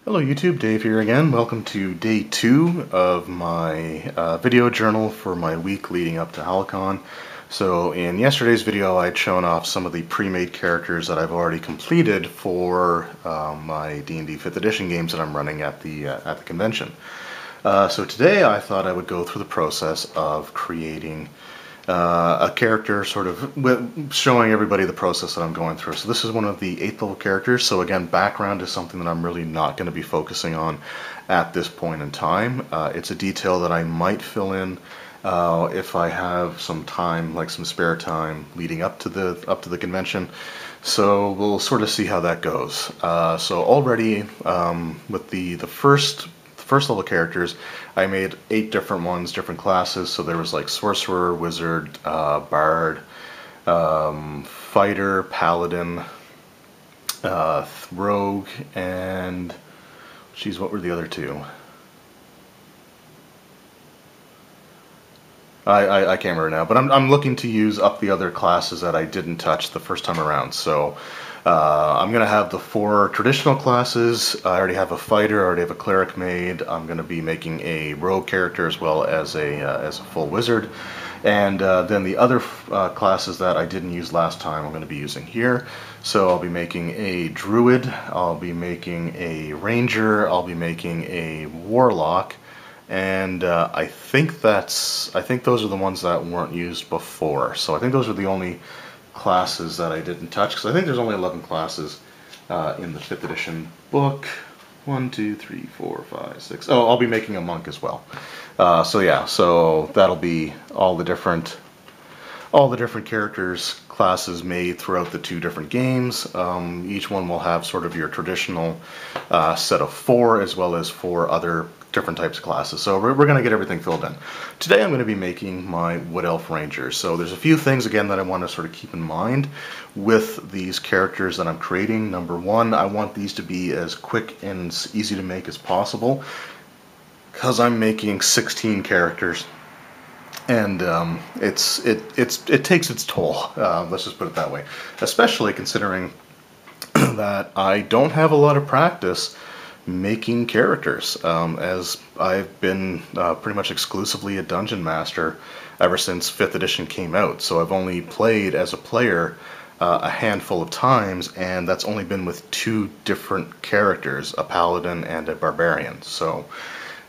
Hello YouTube, Dave here again. Welcome to day 2 of my video journal for my week leading up to Hal-Con. So in yesterday's video I'd shown off some of the pre-made characters that I've already completed for my D&D 5th edition games that I'm running at the convention. So today I thought I would go through the process of creating a character, sort of showing everybody the process that I'm going through. So this is one of the 8th level characters, so again, background is something that I'm really not going to be focusing on at this point in time. It's a detail that I might fill in if I have some time, like some spare time leading up to the convention. So we'll sort of see how that goes. So already with the first level characters, I made 8 different ones, different classes. So there was like sorcerer, wizard, bard, fighter, paladin, rogue, and geez, what were the other two? I can't remember now, but I'm looking to use up the other classes that I didn't touch the first time around. So I'm going to have the 4 traditional classes. I already have a fighter, I already have a cleric made. I'm going to be making a rogue character as well as a full wizard. And then the other classes that I didn't use last time I'm going to be using here. So I'll be making a druid, I'll be making a ranger, I'll be making a warlock, and I think those are the ones that weren't used before. So I think those are the only classes that I didn't touch, because I think there's only 11 classes in the 5th edition book. 1, 2, 3, 4, 5, 6. Oh, I'll be making a monk as well. So yeah, so that'll be all the different characters, classes made throughout the 2 different games. Each one will have sort of your traditional set of 4, as well as 4 other different types of classes. So we're going to get everything filled in. Today I'm going to be making my Wood Elf Ranger. So there's a few things again that I want to sort of keep in mind with these characters that I'm creating. Number 1, I want these to be as quick and easy to make as possible, because I'm making 16 characters. And it takes its toll, let's just put it that way, especially considering that I don't have a lot of practice making characters, as I've been pretty much exclusively a dungeon master ever since 5th edition came out. So I've only played as a player a handful of times, and that's only been with 2 different characters, a paladin and a barbarian. So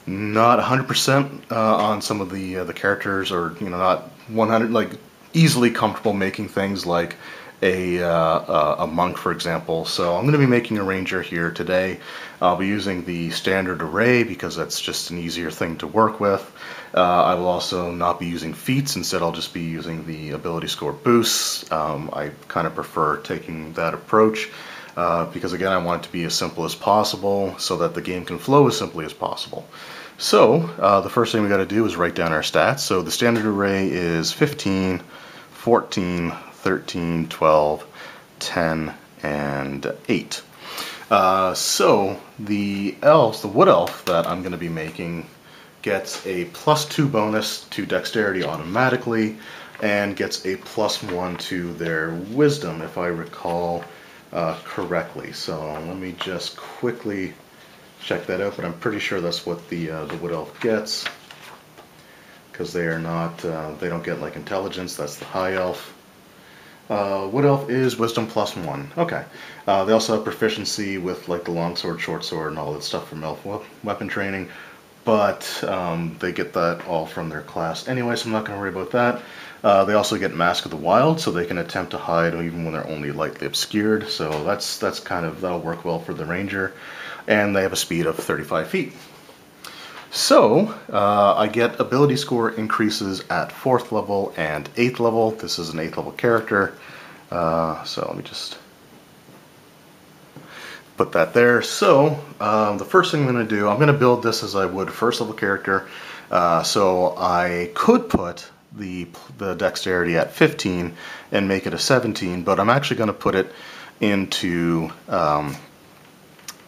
not 100% on some of the characters, or not 100, like easily comfortable making things like a monk, for example. So I'm going to be making a ranger here today. I'll be using the standard array because that's just an easier thing to work with. I will also not be using feats. Instead, I'll just be using the ability score boosts. I kind of prefer taking that approach because, again, I want it to be as simple as possible so that the game can flow as simply as possible. So the first thing we got to do is write down our stats. So the standard array is 15, 14, 13, 12, 10, and 8. So the wood elf that I'm going to be making gets a +2 bonus to dexterity automatically, and gets a +1 to their wisdom, if I recall correctly. So let me just quickly check that out, but I'm pretty sure that's what the wood elf gets, because they are not, they don't get like intelligence. That's the high elf. Wood elf is wisdom +1. Okay. They also have proficiency with like the longsword, short sword, and all that stuff from elf weapon training, but they get that all from their class anyway, so I'm not going to worry about that. They also get Mask of the Wild, so they can attempt to hide even when they're only lightly obscured. So that's kind of, that'll work well for the ranger. And they have a speed of 35 feet. So, I get ability score increases at 4th level and 8th level. This is an 8th level character. So let me just put that there. So, the first thing I'm going to do, I'm going to build this as I would a 1st level character. So I could put the dexterity at 15 and make it a 17, but I'm actually going to put it into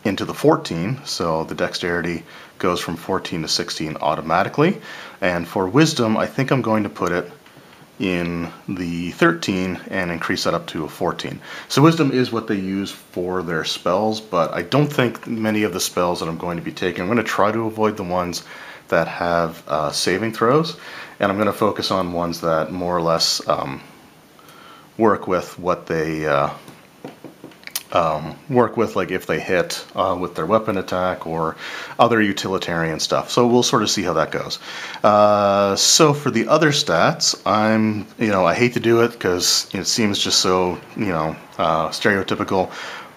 the 14, so the dexterity goes from 14 to 16 automatically. And for wisdom, I think I'm going to put it in the 13 and increase that up to a 14. So wisdom is what they use for their spells, but I don't think many of the spells that I'm going to be taking, I'm going to try to avoid the ones that have saving throws, and I'm going to focus on ones that more or less work with what they work with, like if they hit with their weapon attack or other utilitarian stuff. So we'll sort of see how that goes. So for the other stats, I hate to do it because it seems just so, stereotypical,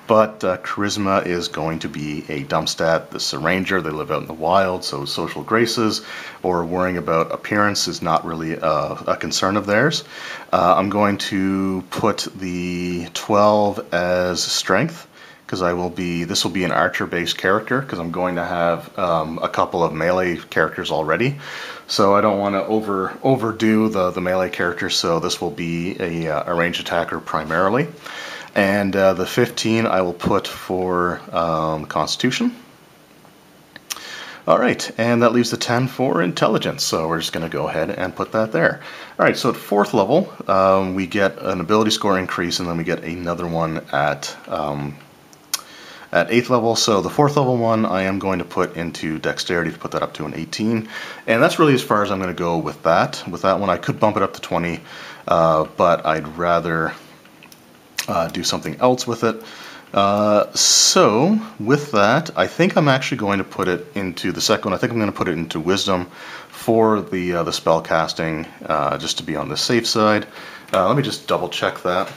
but charisma is going to be a dump stat. This is a ranger, they live out in the wild, so social graces or worrying about appearance is not really a concern of theirs. I'm going to put the 12 as strength, because this will be an archer-based character, because I'm going to have a couple of melee characters already. So I don't want to overdo the melee character, so this will be a ranged attacker primarily. And the 15 I will put for Constitution. Alright, and that leaves the 10 for Intelligence, so we're just going to go ahead and put that there. Alright, so at 4th level, we get an ability score increase, and then we get another one at 8th level. So the 4th level one I am going to put into Dexterity to put that up to an 18, and that's really as far as I'm going to go with that. With that one I could bump it up to 20, but I'd rather do something else with it. So with that, I think I'm actually going to put it into the second one. I think I'm going to put it into Wisdom for the spell casting, just to be on the safe side. Let me just double check that.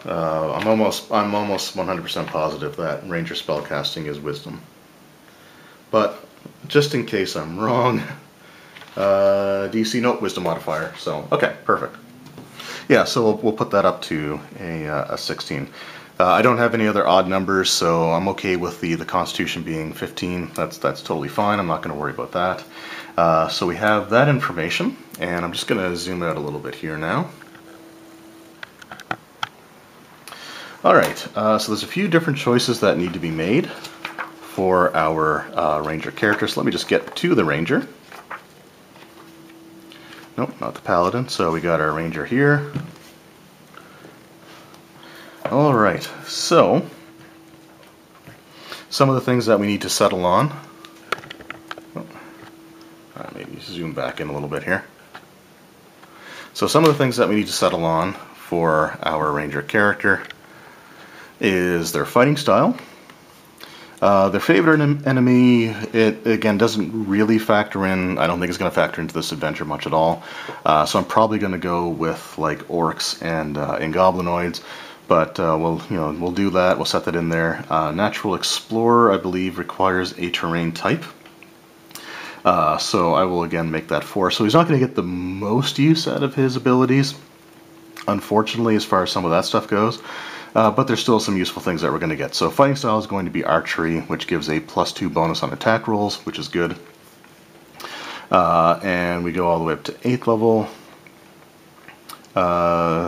I'm almost 100% positive that Ranger spell casting is Wisdom, but just in case I'm wrong, DC, nope, Wisdom modifier. So okay, perfect. Yeah, so we'll put that up to a 16. I don't have any other odd numbers, so I'm okay with the Constitution being 15. That's totally fine. I'm not going to worry about that. So we have that information, and I'm just going to zoom out a little bit here now. Alright, so there's a few different choices that need to be made for our Ranger character. So let me just get to the Ranger. Nope, not the Paladin. So we got our Ranger here. Alright, so some of the things that we need to settle on. Maybe zoom back in a little bit here. So some of the things that we need to settle on for our Ranger character is their fighting style. Their favorite enemy, it again doesn't really factor in. I don't think it's going to factor into this adventure much at all. So I'm probably going to go with like orcs and goblinoids, but we'll do that. We'll set that in there. Natural Explorer, I believe, requires a terrain type. So I will again make that 4. So he's not going to get the most use out of his abilities, unfortunately, as far as some of that stuff goes. But there's still some useful things that we're going to get. So fighting style is going to be archery, which gives a +2 bonus on attack rolls, which is good. And we go all the way up to 8th level.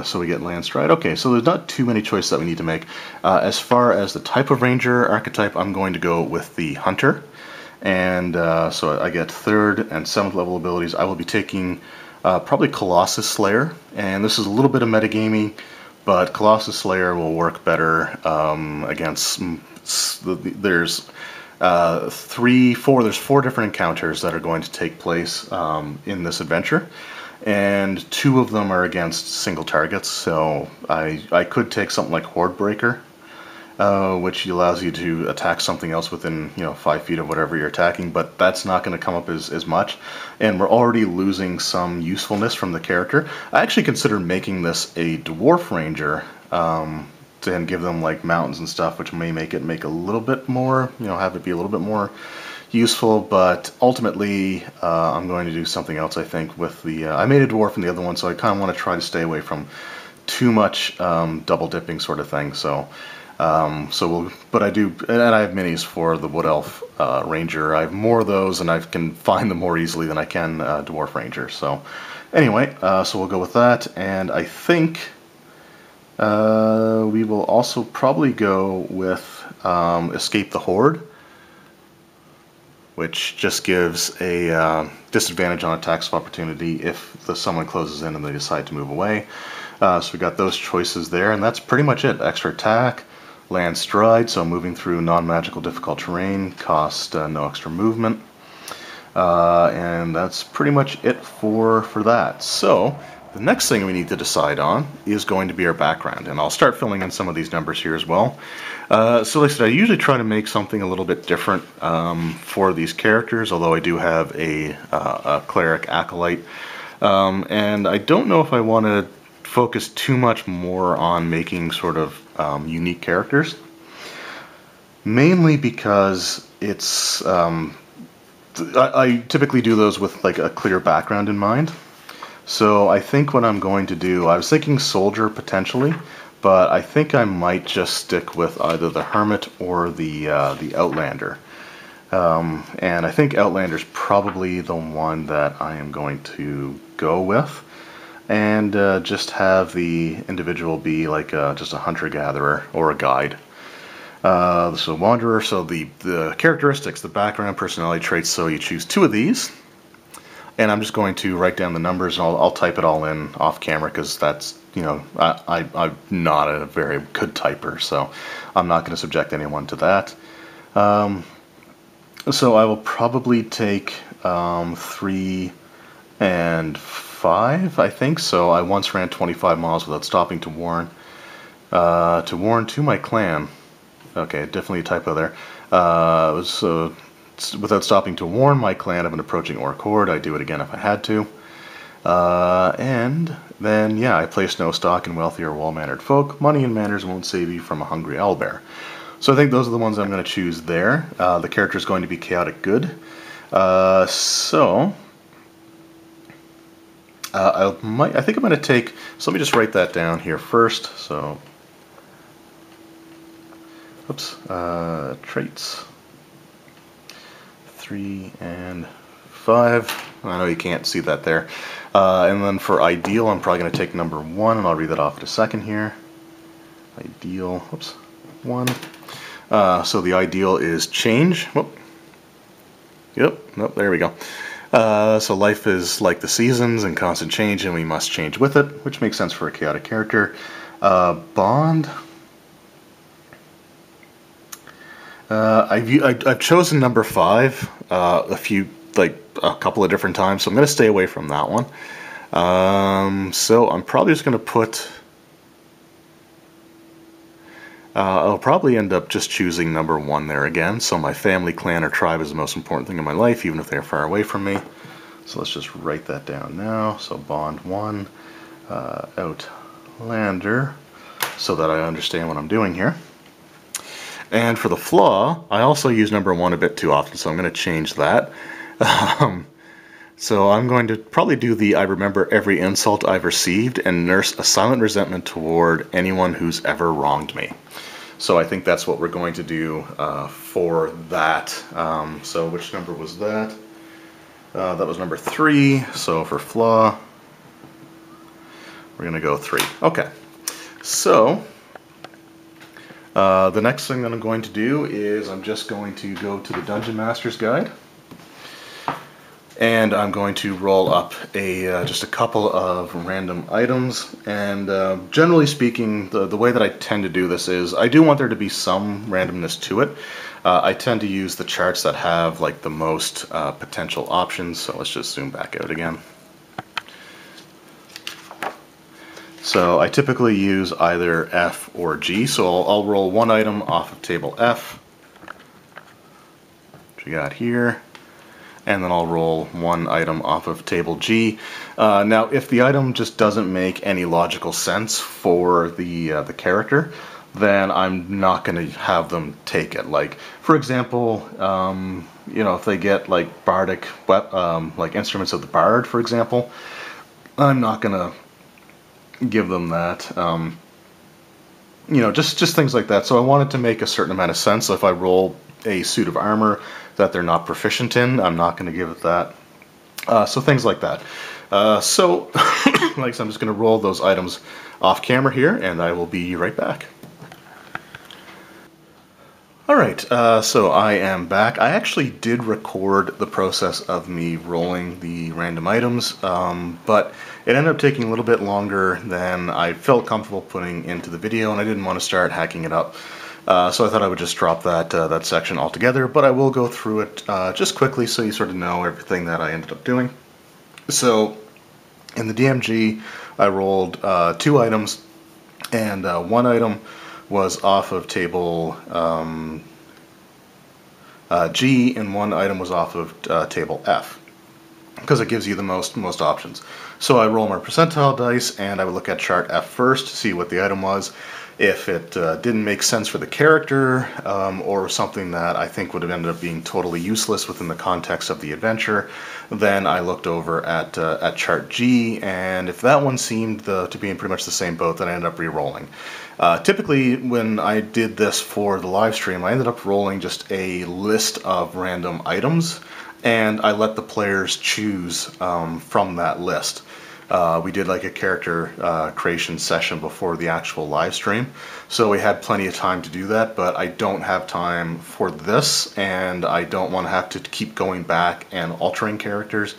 So we get Land Stride. Okay, so there's not too many choices that we need to make. As far as the type of Ranger archetype, I'm going to go with the Hunter. And so I get 3rd and 7th level abilities. I will be taking probably Colossus Slayer. And this is a little bit of metagaming, but Colossus Slayer will work better against. There's 4 different encounters that are going to take place in this adventure, and 2 of them are against single targets. So I could take something like Horde Breaker, which allows you to attack something else within 5 feet of whatever you're attacking, but that's not going to come up as much, and we're already losing some usefulness from the character. I actually considered making this a Dwarf Ranger, to then give them like mountains and stuff, which may make a little bit more, have it be a little bit more useful, but ultimately I'm going to do something else, I think, with the I made a dwarf in the other one, so I kind of want to try to stay away from too much double dipping sort of thing. But I do, and I have minis for the Wood Elf Ranger. I have more of those, and I can find them more easily than I can Dwarf Ranger. So anyway, so we'll go with that, and I think we will also probably go with Escape the Horde. which just gives a disadvantage on attacks of opportunity if someone closes in and they decide to move away. So we got those choices there, and that's pretty much it. Extra attack, land stride, so moving through non-magical difficult terrain, cost no extra movement. And that's pretty much it for that. So the next thing we need to decide on is going to be our background, and I'll start filling in some of these numbers here as well. So like I said, I usually try to make something a little bit different for these characters, although I do have a cleric acolyte, and I don't know if I want to focus too much more on making sort of unique characters, mainly because it's I typically do those with like a clear background in mind. So I think what I'm going to do, I was thinking soldier potentially, but I think I might just stick with either the hermit or the outlander. And I think outlander's probably the one that I am going to go with, and just have the individual be like just a hunter-gatherer or a guide. So wanderer, so the characteristics, the background, personality traits, so you choose 2 of these. And I'm just going to write down the numbers, and I'll type it all in off camera, because that's, you know, I'm not a very good typer, so I'm not going to subject anyone to that. So I will probably take 3 and 5, I think. So I once ran 25 miles without stopping to warn to my clan. Okay, definitely a typo there. So without stopping to warn my clan of an approaching orc horde. I'd do it again if I had to. And then, yeah, I place no stock in wealthy or well-mannered folk. Money and manners won't save you from a hungry owlbear. So I think those are the ones I'm going to choose there. The character is going to be chaotic good. I think I'm going to take, so let me just write that down here first. So, oops, traits, 3 and 5. I know you can't see that there. And then for ideal, I'm probably going to take number 1, and I'll read that off in a second here. Ideal, oops, 1. So the ideal is change. Whoop. Yep, nope, there we go. So life is like the seasons and constant change, and we must change with it, which makes sense for a chaotic character. Bond. I've chosen number 5 a couple of different times, so I'm going to stay away from that one. So I'm probably just going to put. I'll probably end up just choosing number 1 there again. So my family, clan, or tribe is the most important thing in my life, even if they're far away from me. So let's just write that down now. So bond 1, outlander, so that I understand what I'm doing here. And for the flaw, I also use number 1 a bit too often, so I'm going to change that. So I'm going to probably do the I remember every insult I've received and nurse a silent resentment toward anyone who's ever wronged me. So I think that's what we're going to do for that. So which number was that? That was number 3. So for flaw, we're going to go 3. Okay. So the next thing that I'm going to do is I'm just going to go to the Dungeon Master's Guide. And I'm going to roll up just a couple of random items. And generally speaking, the way that I tend to do this is I do want there to be some randomness to it. I tend to use the charts that have like the most potential options. So let's just zoom back out again. So I typically use either F or G. So I'll roll 1 item off of table F, which we got here. And then I'll roll 1 item off of table G. Now, if the item just doesn't make any logical sense for the character, then I'm not going to have them take it. Like, for example, you know, if they get like bardic, like instruments of the bard, for example, I'm not going to give them that. You know, just things like that. So I want it to make a certain amount of sense. So if I roll a suit of armor that they're not proficient in, I'm not going to give it that. So things like that. So, like I said, I'm just going to roll those items off camera here, and I will be right back. Alright, so I am back. I actually did record the process of me rolling the random items, but it ended up taking a little bit longer than I felt comfortable putting into the video, and I didn't want to start hacking it up. So I thought I would just drop that section altogether, but I will go through it just quickly so you sort of know everything that I ended up doing. So in the DMG, I rolled 2 items, and one item was off of table G, and one item was off of table F, because it gives you the most options. So I roll my percentile dice, and I would look at chart F first to see what the item was. If it didn't make sense for the character, or something that I think would have ended up being totally useless within the context of the adventure, then I looked over at chart G, and if that one seemed to be in pretty much the same boat, then I ended up re-rolling. Typically, when I did this for the live stream, I ended up rolling just a list of random items, and I let the players choose from that list. We did like a character creation session before the actual live stream, so we had plenty of time to do that, but I don't have time for this, and I don't want to have to keep going back and altering characters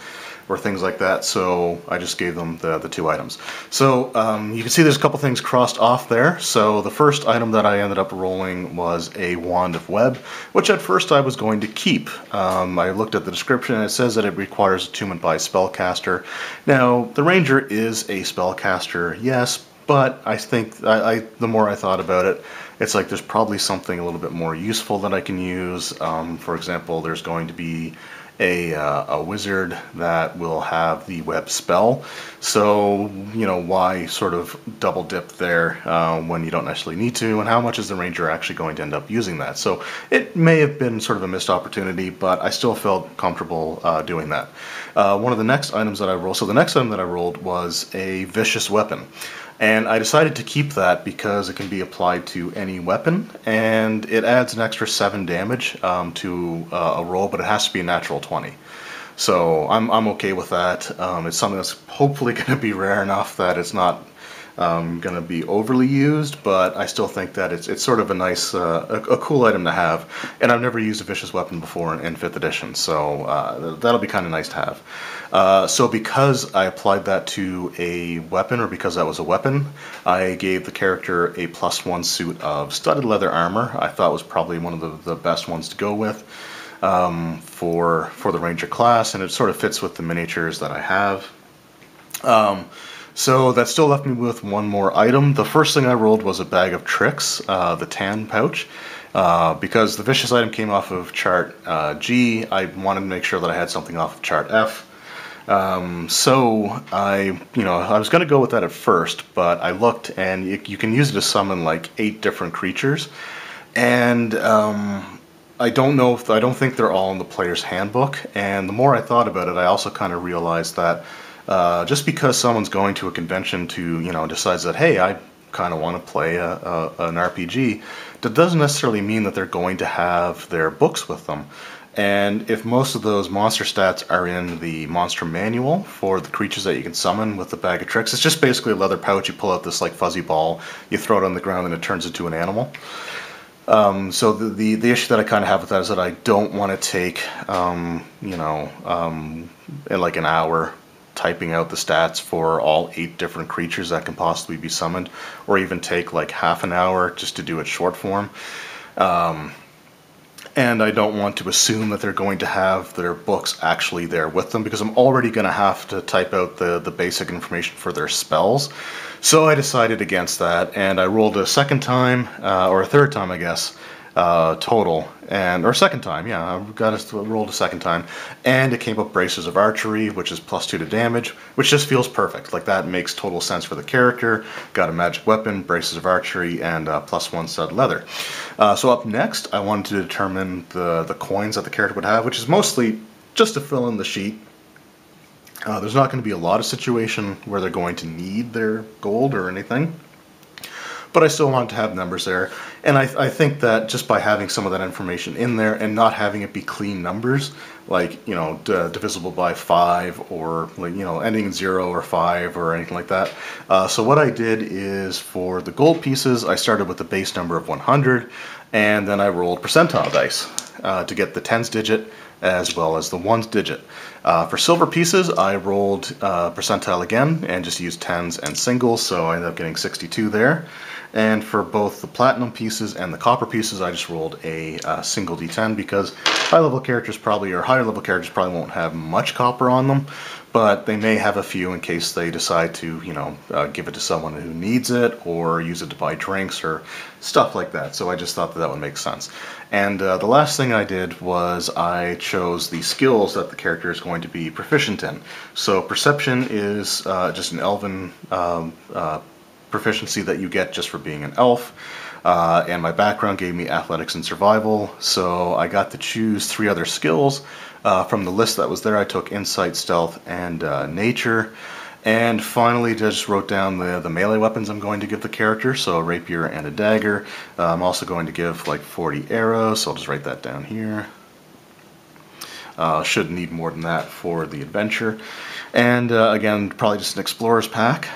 or things like that, so I just gave them the 2 items. So you can see there's a couple things crossed off there. So the first item that I ended up rolling was a Wand of Web, which at first I was going to keep. I looked at the description, and it says that it requires attunement by a spellcaster. Now, the Ranger is a spellcaster, yes, but I think the more I thought about it, it's like there's probably something a little bit more useful that I can use. For example, there's going to be a wizard that will have the web spell, so you know, why sort of double dip there when you don't necessarily need to, and how much is the ranger actually going to end up using that? So it may have been sort of a missed opportunity, but I still felt comfortable doing that. One of the next items that I rolled, so the next item that I rolled was a vicious weapon. And I decided to keep that because it can be applied to any weapon, and it adds an extra 7 damage to a roll, but it has to be a natural 20. So I'm okay with that. It's something that's hopefully going to be rare enough that it's not going to be overly used, but I still think that it's sort of a nice, a cool item to have. And I've never used a vicious weapon before in 5th edition, so that'll be kind of nice to have. So because I applied that to a weapon, or because that was a weapon, I gave the character a +1 suit of studded leather armor. I thought was probably one of the best ones to go with for the ranger class, and it sort of fits with the miniatures that I have. So that still left me with one more item. The first thing I rolled was a bag of tricks, the tan pouch. Because the vicious item came off of chart G, I wanted to make sure that I had something off of chart F. So I was going to go with that at first, but I looked, and you can use it to summon like 8 different creatures, and I don't think they're all in the player's handbook. And the more I thought about it, I also kind of realized that just because someone's going to a convention to decides that, hey, I kind of want to play an RPG, that doesn't necessarily mean that they're going to have their books with them. And if most of those monster stats are in the monster manual for the creatures that you can summon with the bag of tricks, it's just basically a leather pouch. You pull out this like fuzzy ball, you throw it on the ground, and it turns into an animal. So the issue that I kind of have with that is that I don't want to take like an hour typing out the stats for all 8 different creatures that can possibly be summoned, or even take like half an hour just to do it short form. And I don't want to assume that they're going to have their books actually there with them, because I'm already going to have to type out the basic information for their spells. So I decided against that, and I rolled a second time, or a third time I guess, total, or second time, yeah, I rolled a second time, and it came up Braces of Archery, which is +2 to damage, which just feels perfect. Like, that makes total sense for the character. Got a magic weapon, Braces of Archery, and +1 stud leather. So up next, I wanted to determine the coins that the character would have, which is mostly just to fill in the sheet. There's not going to be a lot of situation where they're going to need their gold or anything, but I still wanted to have numbers there. And I think that just by having some of that information in there and not having it be clean numbers, like, divisible by 5, or like, ending in 0 or 5 or anything like that. So what I did is, for the gold pieces, I started with the base number of 100, And then I rolled percentile dice to get the tens digit as well as the ones digit. For silver pieces, I rolled percentile again and just used tens and singles, so I ended up getting 62 there. And for both the platinum pieces and the copper pieces, I just rolled a single d10 because higher level characters probably won't have much copper on them, but they may have a few in case they decide to, give it to someone who needs it or use it to buy drinks or stuff like that. So I just thought that would make sense. And the last thing I did was I chose the skills that the character is going to be proficient in. So perception is just an elven proficiency that you get just for being an elf. And my background gave me athletics and survival, so I got to choose 3 other skills from the list that was there. I took insight, stealth, and nature. And finally just wrote down the melee weapons I'm going to give the character, so a rapier and a dagger. I'm also going to give like 40 arrows, so I'll just write that down here. Should need more than that for the adventure. And again, probably just an explorer's pack.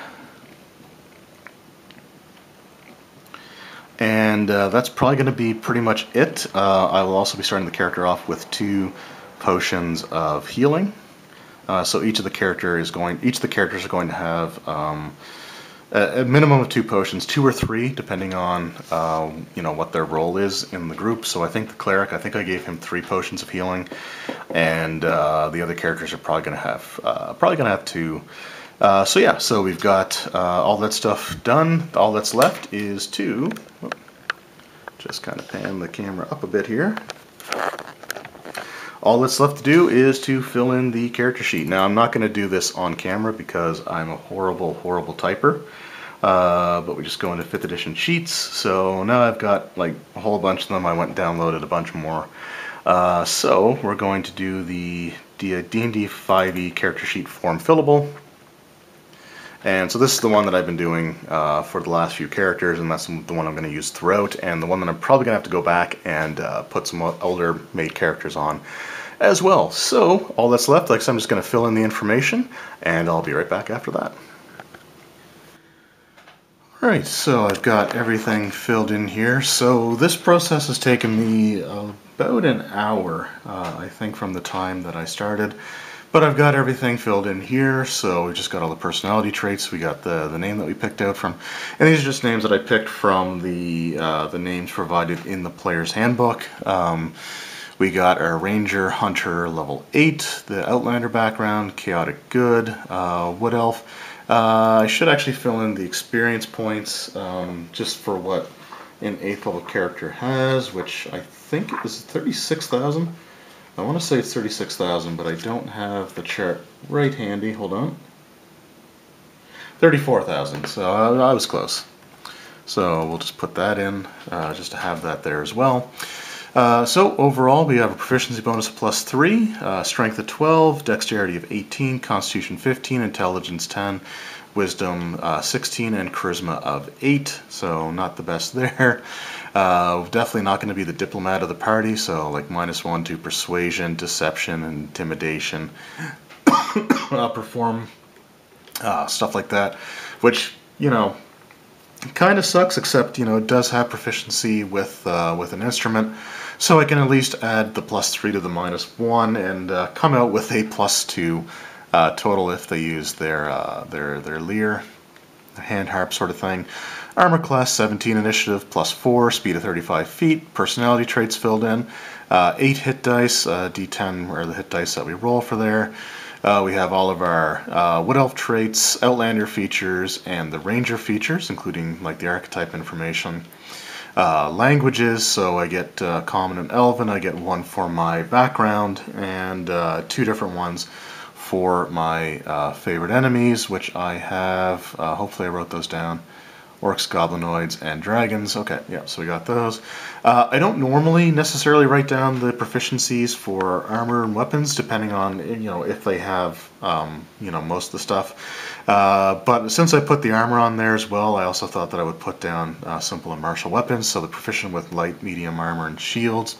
And that's probably going to be pretty much it. I will also be starting the character off with 2 potions of healing. So each of the characters are going to have a minimum of 2 potions, 2 or 3, depending on what their role is in the group. So I think the cleric, I gave him 3 potions of healing, and the other characters are probably going to have 2. So yeah, so we've got all that stuff done. All that's left is to just kind of pan the camera up a bit here. All that's left to do is to fill in the character sheet. Now I'm not going to do this on camera because I'm a horrible typer. But we just go into 5th edition sheets. So now I've got like a whole bunch of them. I went and downloaded a bunch more. So we're going to do the D&D 5e character sheet form fillable. And so this is the one that I've been doing for the last few characters, and that's the one I'm going to use throughout, and the one that I'm probably going to have to go back and put some older made characters on as well. So all that's left, I'm just going to fill in the information, and I'll be right back after that. Alright, so I've got everything filled in here. So this process has taken me about an hour, I think, from the time that I started. But I've got everything filled in here, so we just got all the personality traits. We got the name that we picked out from, and these are just names that I picked from the names provided in the player's handbook. We got our Ranger Hunter level 8, the Outlander background, Chaotic Good, Wood Elf. I should actually fill in the experience points just for what an 8th level character has, which I think is 36,000. I want to say it's 36,000, but I don't have the chart right handy. Hold on. 34,000, so I was close. So we'll just put that in, just to have that there as well. So overall, we have a proficiency bonus of +3, strength of 12, dexterity of 18, constitution 15, intelligence 10, wisdom 16, and charisma of 8, so not the best there. Definitely not going to be the diplomat of the party, so like -1 to persuasion, deception, and intimidation. Perform stuff like that, which, kind of sucks, except, it does have proficiency with an instrument, so I can at least add the +3 to the -1 and come out with a +2 total if they use their lyre, hand harp sort of thing. Armor class 17, initiative +4, speed of 35 feet, personality traits filled in, 8 hit dice, D10 are the hit dice that we roll for there. We have all of our Wood Elf traits, Outlander features, and the Ranger features, including like the archetype information. Languages, so I get Common and Elven, I get 1 for my background, and 2 different ones for my favorite enemies, which I have, hopefully I wrote those down. Orcs, goblinoids, and dragons. Okay, yeah, so we got those. I don't normally necessarily write down the proficiencies for armor and weapons, depending on, if they have, most of the stuff. But since I put the armor on there as well, I also thought that I would put down simple and martial weapons, so the proficient with light, medium armor, and shields.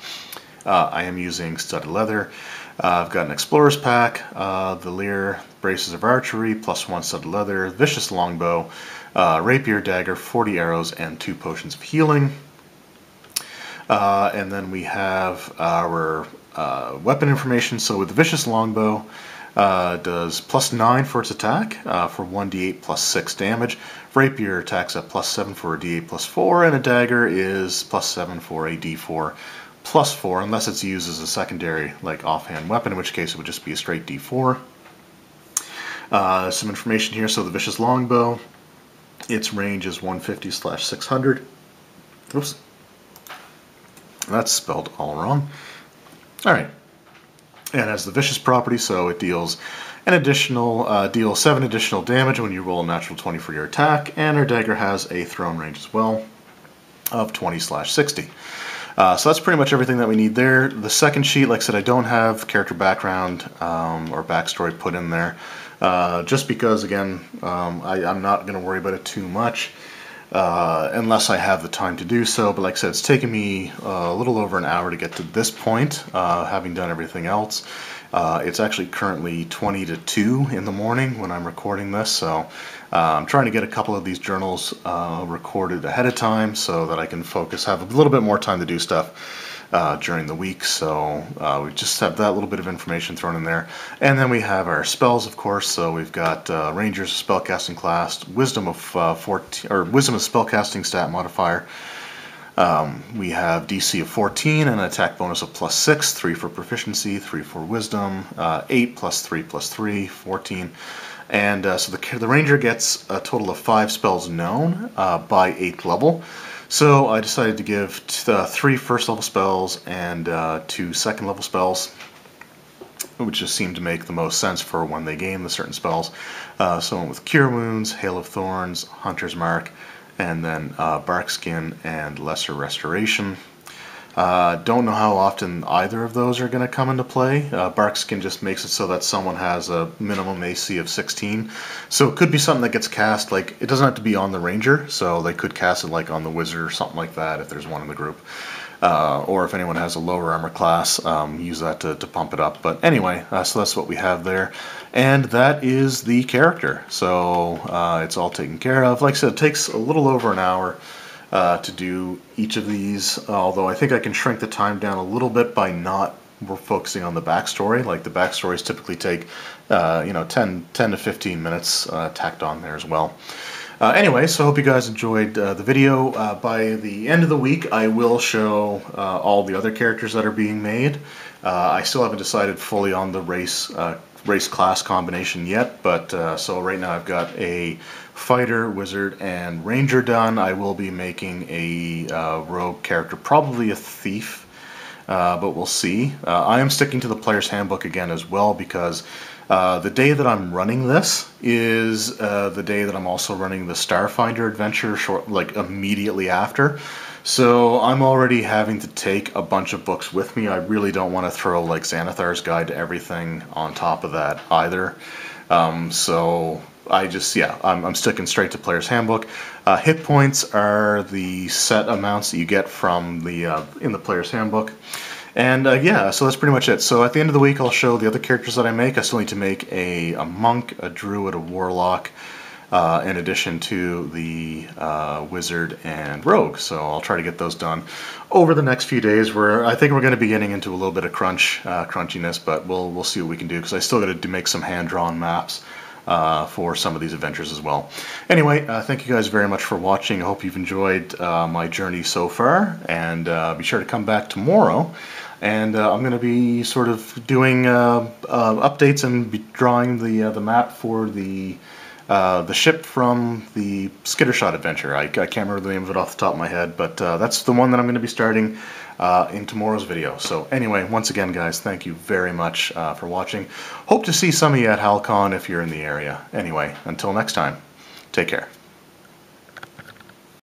I am using studded leather. I've got an explorer's pack, the lyre, braces of archery, +1 studded leather, vicious longbow, rapier, dagger, 40 arrows, and 2 potions of healing. And then we have our weapon information. So with the Vicious Longbow, does +9 for its attack for 1d8 +6 damage. Rapier attacks at +7 for a d8 +4, and a dagger is +7 for a d4 +4, unless it's used as a secondary, like offhand weapon, in which case it would just be a straight d4. Some information here. So the Vicious Longbow, its range is 150/600. Oops, that's spelled all wrong. All right. And has the Vicious property, so it deals an additional, deal 7 additional damage when you roll a natural 20 for your attack, and our dagger has a thrown range as well of 20/60. So that's pretty much everything that we need there. The second sheet, like I said, I don't have character background or backstory put in there, just because, again, I'm not going to worry about it too much. Unless I have the time to do so, but like I said, it's taken me a little over an hour to get to this point, having done everything else. It's actually currently 20 to 2 in the morning when I'm recording this, so I'm trying to get a couple of these journals recorded ahead of time so that I can focus, have a little bit more time to do stuff during the week. So we just have that little bit of information thrown in there, and then we have our spells, of course. So we've got Ranger's spellcasting class, Wisdom of 14, or Wisdom of spellcasting stat modifier. We have DC of 14 and an attack bonus of +6, 3 for proficiency, 3 for wisdom, 8 +3 +3, 14. And so the Ranger gets a total of 5 spells known by 8th level. So I decided to give 3 first level spells and 2 second level spells, which just seemed to make the most sense for when they gain the certain spells. So I went with Cure Wounds, Hail of Thorns, Hunter's Mark, and then Bark Skin and Lesser Restoration. Don't know how often either of those are going to come into play. Bark Skin just makes it so that someone has a minimum AC of 16. So it could be something that gets cast, like, it doesn't have to be on the Ranger, so they could cast it like on the Wizard or something like that if there's one in the group. Or if anyone has a lower armor class, use that to pump it up. But anyway, so that's what we have there. And that is the character. So it's all taken care of. Like I said, it takes a little over an hour to do each of these, although I think I can shrink the time down a little bit by not focusing on the backstory. Like the backstories typically take 10 to 15 minutes tacked on there as well. Anyway, so I hope you guys enjoyed the video. By the end of the week, I will show all the other characters that are being made. I still haven't decided fully on the race class combination yet, but so right now I've got a fighter, wizard, and ranger done. I will be making a rogue character, probably a thief, but we'll see. I am sticking to the player's handbook again as well, because the day that I'm running this is the day that I'm also running the Starfinder adventure, like immediately after. So I'm already having to take a bunch of books with me. I really don't want to throw like Xanathar's Guide to Everything on top of that either. So I just, yeah, I'm sticking straight to Player's Handbook. Hit points are the set amounts that you get from the in the Player's Handbook. And yeah, so that's pretty much it. So at the end of the week, I'll show the other characters that I make. I still need to make a monk, a druid, a warlock, in addition to the wizard and rogue. So I'll try to get those done over the next few days, where I think we're going to be getting into a little bit of crunchiness, but we'll see what we can do, because I still got to make some hand-drawn maps for some of these adventures as well. Anyway, thank you guys very much for watching. I hope you've enjoyed my journey so far, and be sure to come back tomorrow. And I'm going to be sort of doing updates and be drawing the map for the ship from the Skittershot adventure. I can't remember the name of it off the top of my head, but that's the one that I'm going to be starting in tomorrow's video. So anyway, once again, guys, thank you very much for watching. Hope to see some of you at Hal-Con if you're in the area. Anyway, until next time, take care.